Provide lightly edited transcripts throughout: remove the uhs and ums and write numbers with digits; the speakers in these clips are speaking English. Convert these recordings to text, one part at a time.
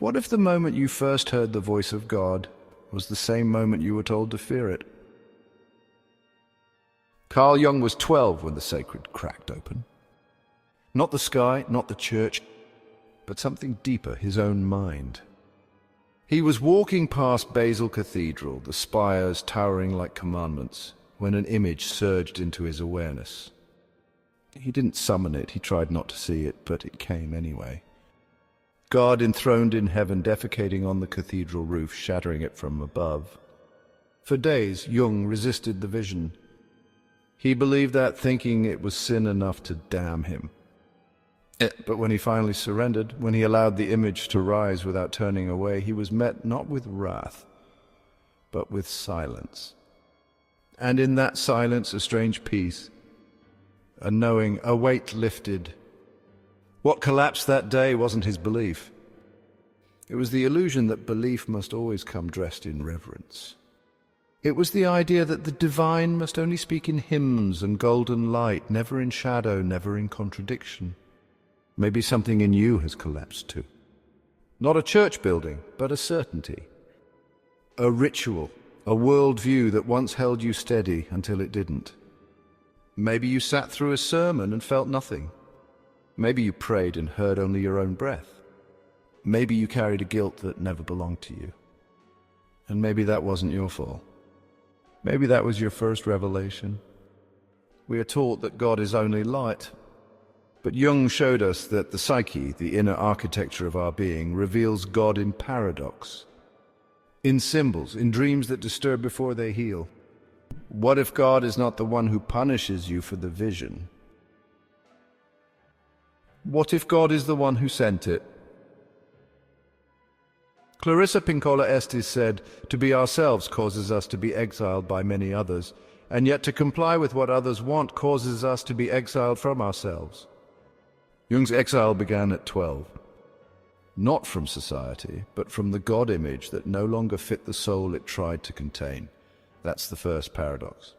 What if the moment you first heard the voice of God was the same moment you were told to fear it? Carl Jung was 12 when the sacred cracked open. Not the sky, not the church, but something deeper, his own mind. He was walking past Basel Cathedral, the spires towering like commandments, when an image surged into his awareness. He didn't summon it, he tried not to see it, but it came anyway. God enthroned in heaven, defecating on the cathedral roof, shattering it from above. For days, Jung resisted the vision. He believed that, thinking it was sin enough to damn him. But when he finally surrendered, when he allowed the image to rise without turning away, he was met not with wrath, but with silence. And in that silence, a strange peace, a knowing, a weight lifted. What collapsed that day wasn't his belief. It was the illusion that belief must always come dressed in reverence. It was the idea that the divine must only speak in hymns and golden light, never in shadow, never in contradiction. Maybe something in you has collapsed too. Not a church building, but a certainty. A ritual, a worldview that once held you steady until it didn't. Maybe you sat through a sermon and felt nothing. Maybe you prayed and heard only your own breath. Maybe you carried a guilt that never belonged to you. And maybe that wasn't your fault. Maybe that was your first revelation. We are taught that God is only light. But Jung showed us that the psyche, the inner architecture of our being, reveals God in paradox, in symbols, in dreams that disturb before they heal. What if God is not the one who punishes you for the vision? What if God is the one who sent it? Clarissa Pinkola Estes said, "To be ourselves causes us to be exiled by many others, and yet to comply with what others want causes us to be exiled from ourselves." Jung's exile began at 12. Not from society, but from the God image that no longer fit the soul it tried to contain. That's the first paradox.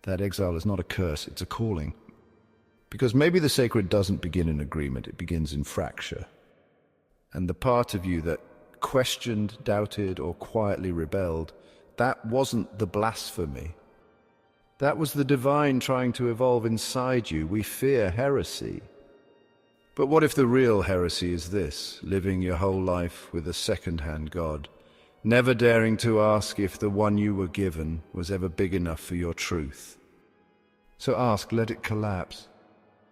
That exile is not a curse, it's a calling. Because maybe the sacred doesn't begin in agreement, it begins in fracture. And the part of you that questioned, doubted, or quietly rebelled, that wasn't the blasphemy. That was the divine trying to evolve inside you. We fear heresy. But what if the real heresy is this, living your whole life with a second-hand God, never daring to ask if the one you were given was ever big enough for your truth? So ask, let it collapse.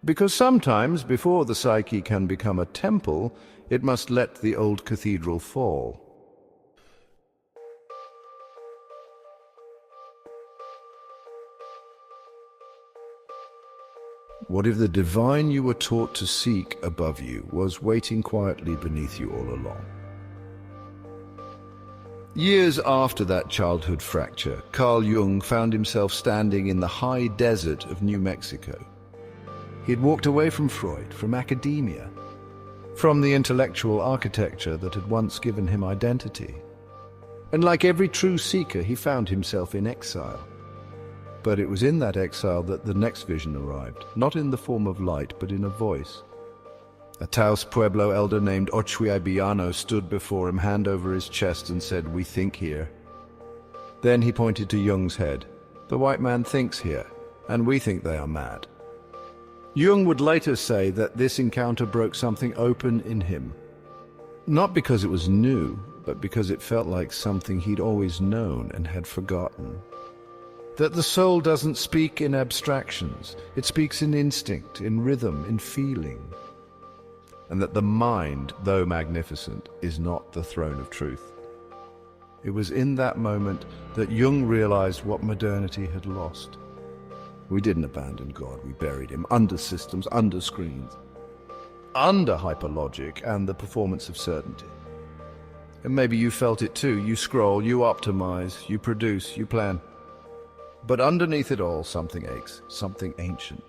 Because sometimes, before the psyche can become a temple, it must let the old cathedral fall. What if the divine you were taught to seek above you was waiting quietly beneath you all along? Years after that childhood fracture, Carl Jung found himself standing in the high desert of New Mexico. He had walked away from Freud, from academia, from the intellectual architecture that had once given him identity. And like every true seeker, he found himself in exile. But it was in that exile that the next vision arrived, not in the form of light, but in a voice. A Taos Pueblo elder named Ochwiabiano stood before him, hand over his chest, and said, "We think here." Then he pointed to Jung's head. "The white man thinks here, and we think they are mad." Jung would later say that this encounter broke something open in him. Not because it was new, but because it felt like something he'd always known and had forgotten. That the soul doesn't speak in abstractions, it speaks in instinct, in rhythm, in feeling. And that the mind, though magnificent, is not the throne of truth. It was in that moment that Jung realized what modernity had lost. We didn't abandon God, we buried him under systems, under screens, under hyperlogic and the performance of certainty. And maybe you felt it too. You scroll, you optimize, you produce, you plan. But underneath it all, something aches, something ancient.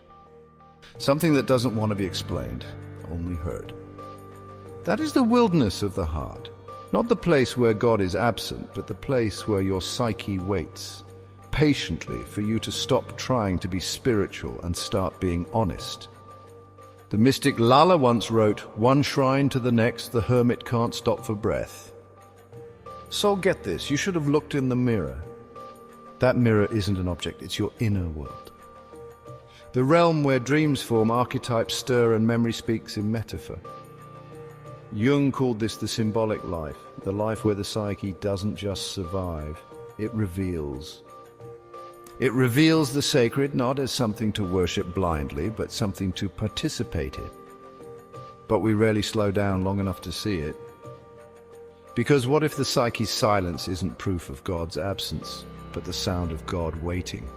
Something that doesn't want to be explained, only heard. That is the wilderness of the heart. Not the place where God is absent, but the place where your psyche waits, patiently for you to stop trying to be spiritual and start being honest. The mystic Lala once wrote, "One shrine to the next, the hermit can't stop for breath." So get this, you should have looked in the mirror. That mirror isn't an object, it's your inner world. The realm where dreams form, archetypes stir, and memory speaks in metaphor. Jung called this the symbolic life, the life where the psyche doesn't just survive, it reveals. It reveals the sacred not as something to worship blindly, but something to participate in. But we rarely slow down long enough to see it. Because what if the psyche's silence isn't proof of God's absence, but the sound of God waiting?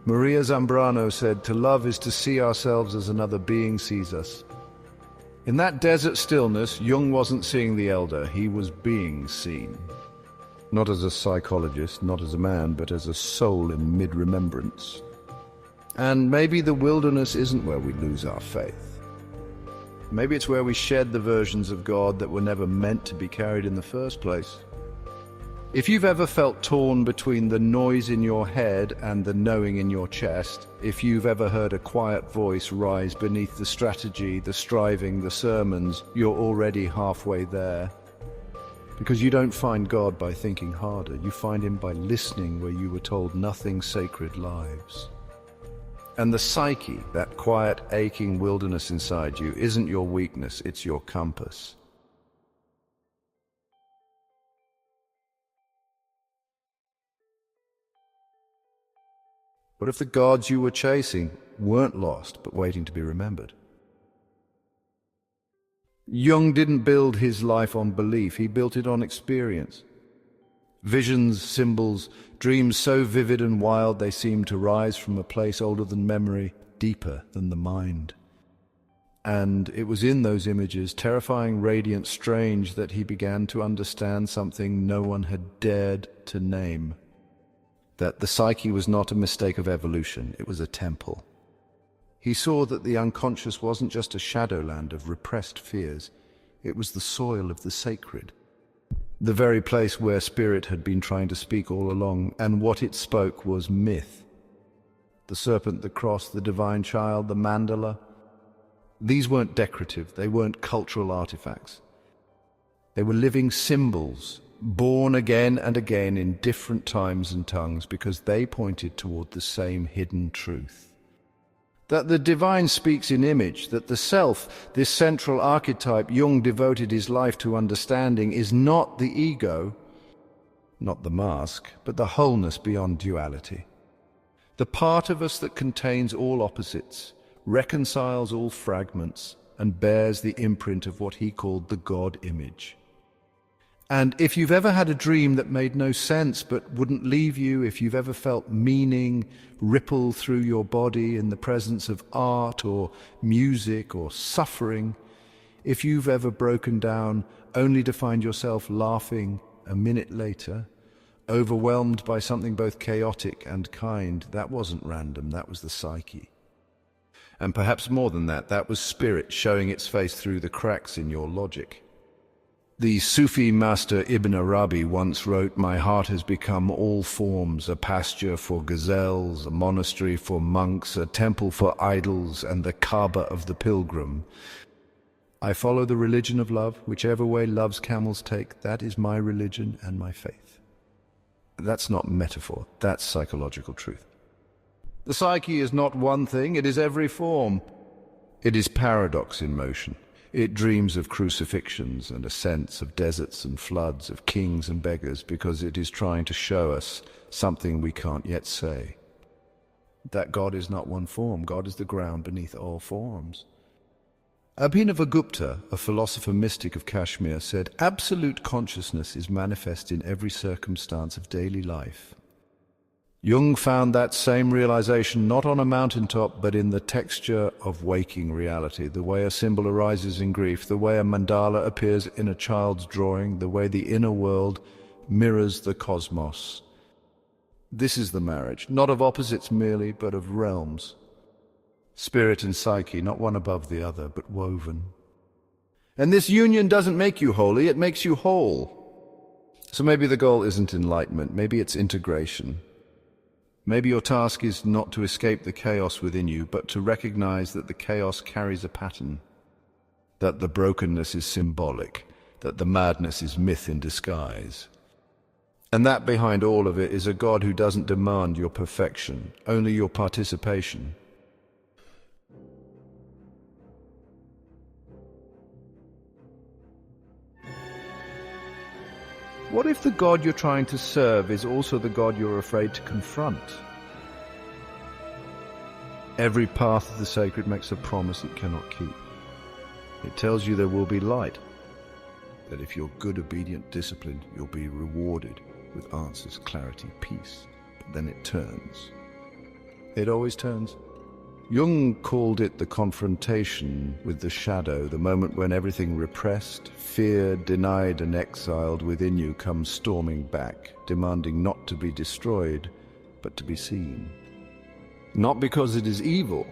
Maria Zambrano said, "To love is to see ourselves as another being sees us." In that desert stillness, Jung wasn't seeing the elder, he was being seen. Not as a psychologist, not as a man, but as a soul in mid-remembrance. And maybe the wilderness isn't where we lose our faith. Maybe it's where we shed the versions of God that were never meant to be carried in the first place. If you've ever felt torn between the noise in your head and the knowing in your chest, if you've ever heard a quiet voice rise beneath the strategy, the striving, the sermons, you're already halfway there. Because you don't find God by thinking harder, you find him by listening where you were told nothing sacred lives. And the psyche, that quiet, aching wilderness inside you, isn't your weakness, it's your compass. What if the gods you were chasing weren't lost, but waiting to be remembered? Jung didn't build his life on belief, he built it on experience. Visions, symbols, dreams so vivid and wild they seemed to rise from a place older than memory, deeper than the mind. And it was in those images, terrifying, radiant, strange, that he began to understand something no one had dared to name. That the psyche was not a mistake of evolution, it was a temple. He saw that the unconscious wasn't just a shadowland of repressed fears, it was the soil of the sacred. The very place where spirit had been trying to speak all along, and what it spoke was myth. The serpent, the cross, the divine child, the mandala. These weren't decorative, they weren't cultural artifacts. They were living symbols, born again and again in different times and tongues, because they pointed toward the same hidden truth. That the divine speaks in image, that the self, this central archetype Jung devoted his life to understanding, is not the ego, not the mask, but the wholeness beyond duality. The part of us that contains all opposites, reconciles all fragments, and bears the imprint of what he called the God image. And if you've ever had a dream that made no sense but wouldn't leave you, if you've ever felt meaning ripple through your body in the presence of art or music or suffering, if you've ever broken down only to find yourself laughing a minute later, overwhelmed by something both chaotic and kind, that wasn't random, that was the psyche. And perhaps more than that, that was spirit showing its face through the cracks in your logic. The Sufi master Ibn Arabi once wrote, "My heart has become all forms, a pasture for gazelles, a monastery for monks, a temple for idols, and the Kaaba of the pilgrim. I follow the religion of love, whichever way love's camels take, that is my religion and my faith." That's not metaphor, that's psychological truth. The psyche is not one thing, it is every form. It is paradox in motion. It dreams of crucifixions and ascents, of deserts and floods, of kings and beggars, because it is trying to show us something we can't yet say. That God is not one form, God is the ground beneath all forms. Abhinavagupta, a philosopher mystic of Kashmir, said, "Absolute consciousness is manifest in every circumstance of daily life." Jung found that same realization not on a mountaintop, but in the texture of waking reality, the way a symbol arises in grief, the way a mandala appears in a child's drawing, the way the inner world mirrors the cosmos. This is the marriage, not of opposites merely, but of realms. Spirit and psyche, not one above the other, but woven. And this union doesn't make you holy, it makes you whole. So maybe the goal isn't enlightenment, maybe it's integration. Maybe your task is not to escape the chaos within you, but to recognize that the chaos carries a pattern, that the brokenness is symbolic, that the madness is myth in disguise. And that behind all of it is a God who doesn't demand your perfection, only your participation. What if the God you're trying to serve is also the God you're afraid to confront? Every path of the sacred makes a promise it cannot keep. It tells you there will be light, that if you're good, obedient, disciplined, you'll be rewarded with answers, clarity, peace. But then it turns. It always turns. Jung called it the confrontation with the shadow, the moment when everything repressed, feared, denied and exiled within you comes storming back, demanding not to be destroyed, but to be seen. Not because it is evil,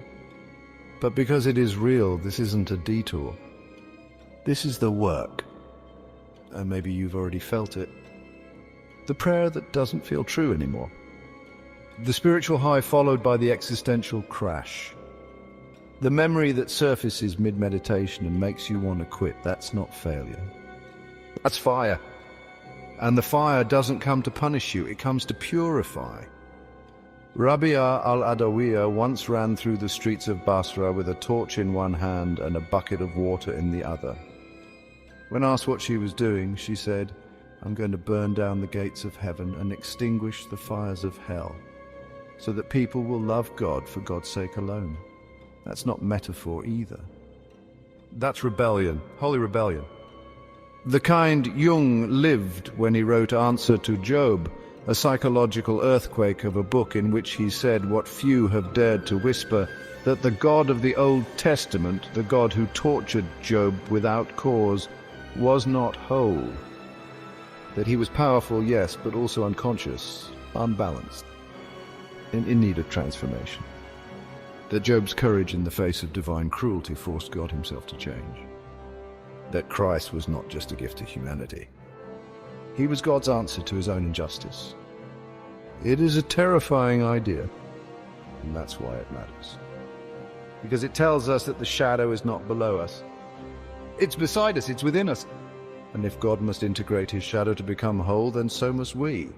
but because it is real. This isn't a detour. This is the work. And maybe you've already felt it. The prayer that doesn't feel true anymore. The spiritual high followed by the existential crash. The memory that surfaces mid-meditation and makes you want to quit. That's not failure. That's fire. And the fire doesn't come to punish you, it comes to purify. Rabia al-Adawiya once ran through the streets of Basra with a torch in one hand and a bucket of water in the other. When asked what she was doing, she said, "I'm going to burn down the gates of heaven and extinguish the fires of hell, so that people will love God for God's sake alone." That's not metaphor either. That's rebellion, holy rebellion. The kind Jung lived when he wrote Answer to Job, a psychological earthquake of a book in which he said what few have dared to whisper, that the God of the Old Testament, the God who tortured Job without cause, was not whole. That he was powerful, yes, but also unconscious, unbalanced, in need of transformation. That Job's courage in the face of divine cruelty forced God himself to change. That Christ was not just a gift to humanity. He was God's answer to his own injustice. It is a terrifying idea, and that's why it matters. Because it tells us that the shadow is not below us. It's beside us, it's within us. And if God must integrate his shadow to become whole, then so must we.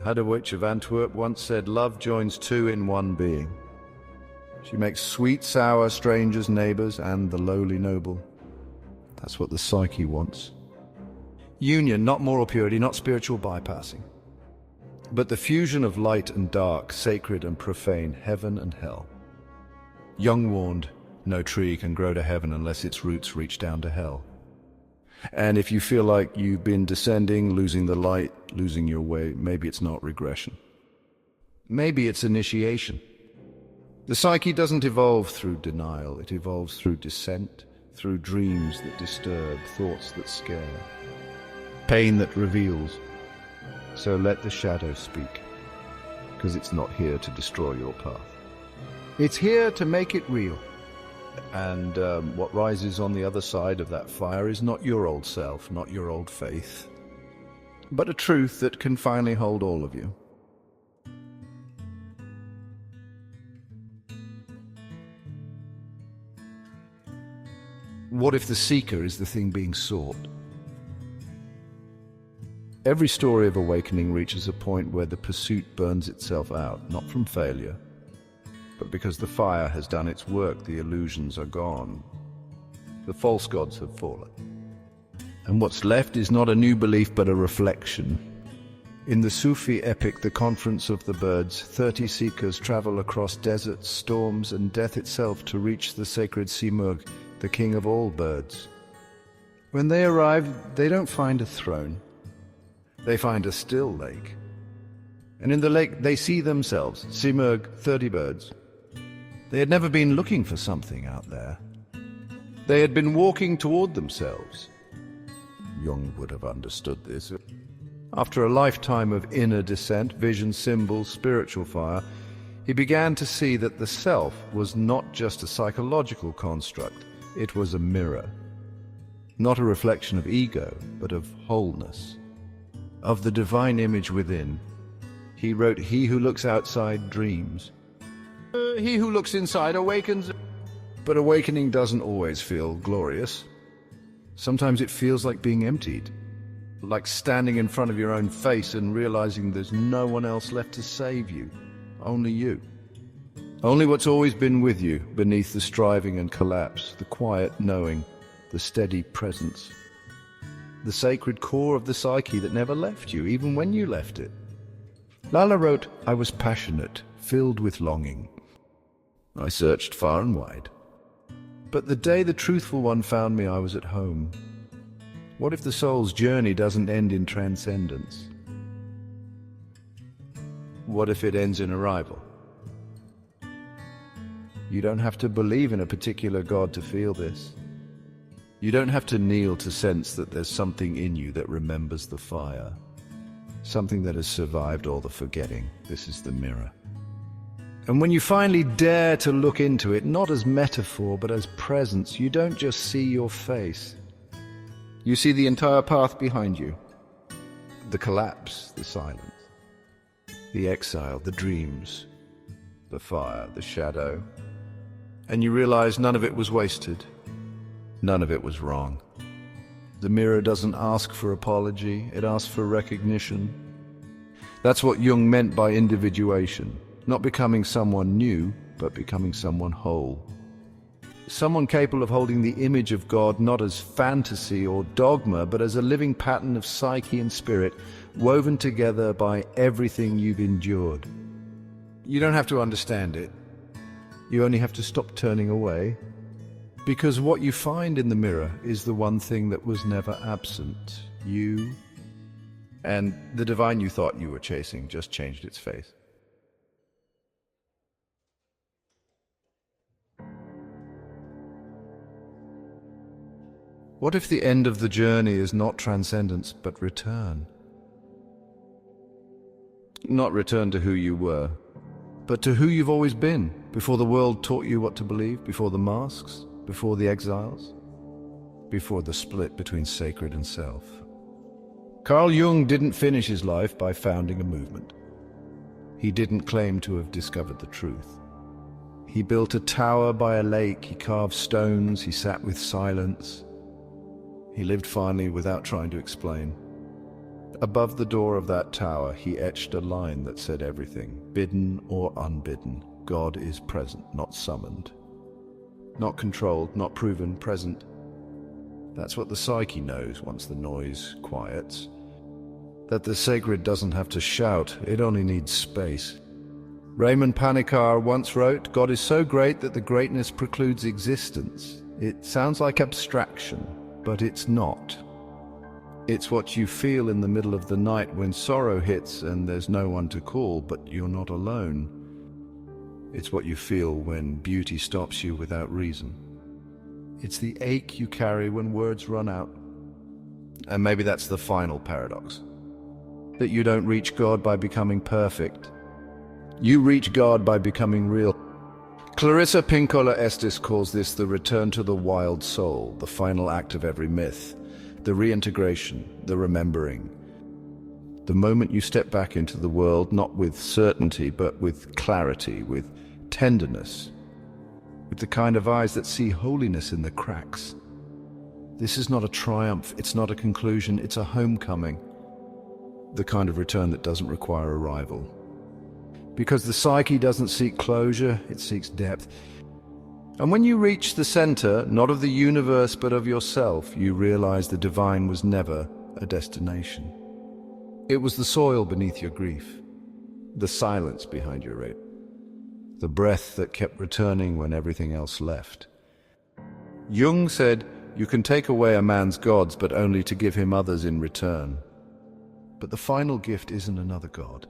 Hadde Witch of Antwerp once said, "Love joins two in one being." She makes sweet, sour strangers neighbors and the lowly noble. That's what the psyche wants. Union, not moral purity, not spiritual bypassing, but the fusion of light and dark, sacred and profane, heaven and hell. Jung warned, no tree can grow to heaven unless its roots reach down to hell. And if you feel like you've been descending, losing the light, losing your way, maybe it's not regression. Maybe it's initiation. The psyche doesn't evolve through denial, it evolves through descent, through dreams that disturb, thoughts that scare, pain that reveals. So let the shadow speak, because it's not here to destroy your path. It's here to make it real. And what rises on the other side of that fire is not your old self, not your old faith, but a truth that can finally hold all of you. What if the seeker is the thing being sought? Every story of awakening reaches a point where the pursuit burns itself out, not from failure, but because the fire has done its work. The illusions are gone. The false gods have fallen. And what's left is not a new belief, but a reflection. In the Sufi epic, The Conference of the Birds, 30 seekers travel across deserts, storms, and death itself to reach the sacred Simurgh, the king of all birds. When they arrive, they don't find a throne. They find a still lake. And in the lake, they see themselves, Simurgh, 30 birds. They had never been looking for something out there. They had been walking toward themselves. Jung would have understood this. After a lifetime of inner descent, vision, symbols, spiritual fire, he began to see that the self was not just a psychological construct, it was a mirror. Not a reflection of ego, but of wholeness, of the divine image within. He wrote, "He who looks outside dreams. He who looks inside awakens." But awakening doesn't always feel glorious. Sometimes it feels like being emptied, like standing in front of your own face and realizing there's no one else left to save you, only you. Only what's always been with you beneath the striving and collapse, the quiet knowing, the steady presence. The sacred core of the psyche that never left you, even when you left it. Lala wrote, "I was passionate, filled with longing. I searched far and wide. But the day the truthful one found me, I was at home." What if the soul's journey doesn't end in transcendence? What if it ends in arrival? You don't have to believe in a particular God to feel this. You don't have to kneel to sense that there's something in you that remembers the fire. Something that has survived all the forgetting. This is the mirror. And when you finally dare to look into it, not as metaphor, but as presence, you don't just see your face. You see the entire path behind you. The collapse, the silence, the exile, the dreams, the fire, the shadow. And you realize none of it was wasted. None of it was wrong. The mirror doesn't ask for apology, it asks for recognition. That's what Jung meant by individuation. Not becoming someone new, but becoming someone whole. Someone capable of holding the image of God not as fantasy or dogma, but as a living pattern of psyche and spirit, woven together by everything you've endured. You don't have to understand it. You only have to stop turning away. Because what you find in the mirror is the one thing that was never absent. You. And the divine you thought you were chasing just changed its face. What if the end of the journey is not transcendence, but return? Not return to who you were, but to who you've always been, before the world taught you what to believe, before the masks, before the exiles, before the split between sacred and self. Carl Jung didn't finish his life by founding a movement. He didn't claim to have discovered the truth. He built a tower by a lake, he carved stones, he sat with silence. He lived finally without trying to explain. Above the door of that tower, he etched a line that said everything, bidden or unbidden. God is present, not summoned. Not controlled, not proven, present. That's what the psyche knows once the noise quiets. That the sacred doesn't have to shout, it only needs space. Raymond Panikar once wrote, "God is so great that the greatness precludes existence." It sounds like abstraction, but it's not. It's what you feel in the middle of the night when sorrow hits and there's no one to call, but you're not alone. It's what you feel when beauty stops you without reason. It's the ache you carry when words run out. And maybe that's the final paradox. That you don't reach God by becoming perfect. You reach God by becoming real. Clarissa Pinkola Estes calls this the return to the wild soul, the final act of every myth, the reintegration, the remembering. The moment you step back into the world, not with certainty, but with clarity, with tenderness, with the kind of eyes that see holiness in the cracks. This is not a triumph, it's not a conclusion, it's a homecoming. The kind of return that doesn't require arrival. Because the psyche doesn't seek closure, it seeks depth. And when you reach the center, not of the universe but of yourself, you realize the divine was never a destination. It was the soil beneath your grief, the silence behind your rape, the breath that kept returning when everything else left. Jung said, "You can take away a man's gods, but only to give him others in return." But the final gift isn't another god.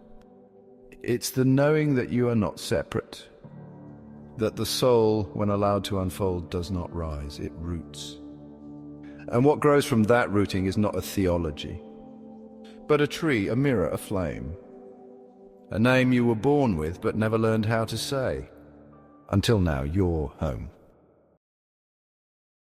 It's the knowing that you are not separate, that the soul, when allowed to unfold, does not rise, it roots. And what grows from that rooting is not a theology, but a tree, a mirror, a flame. A name you were born with but never learned how to say. Until now, your home.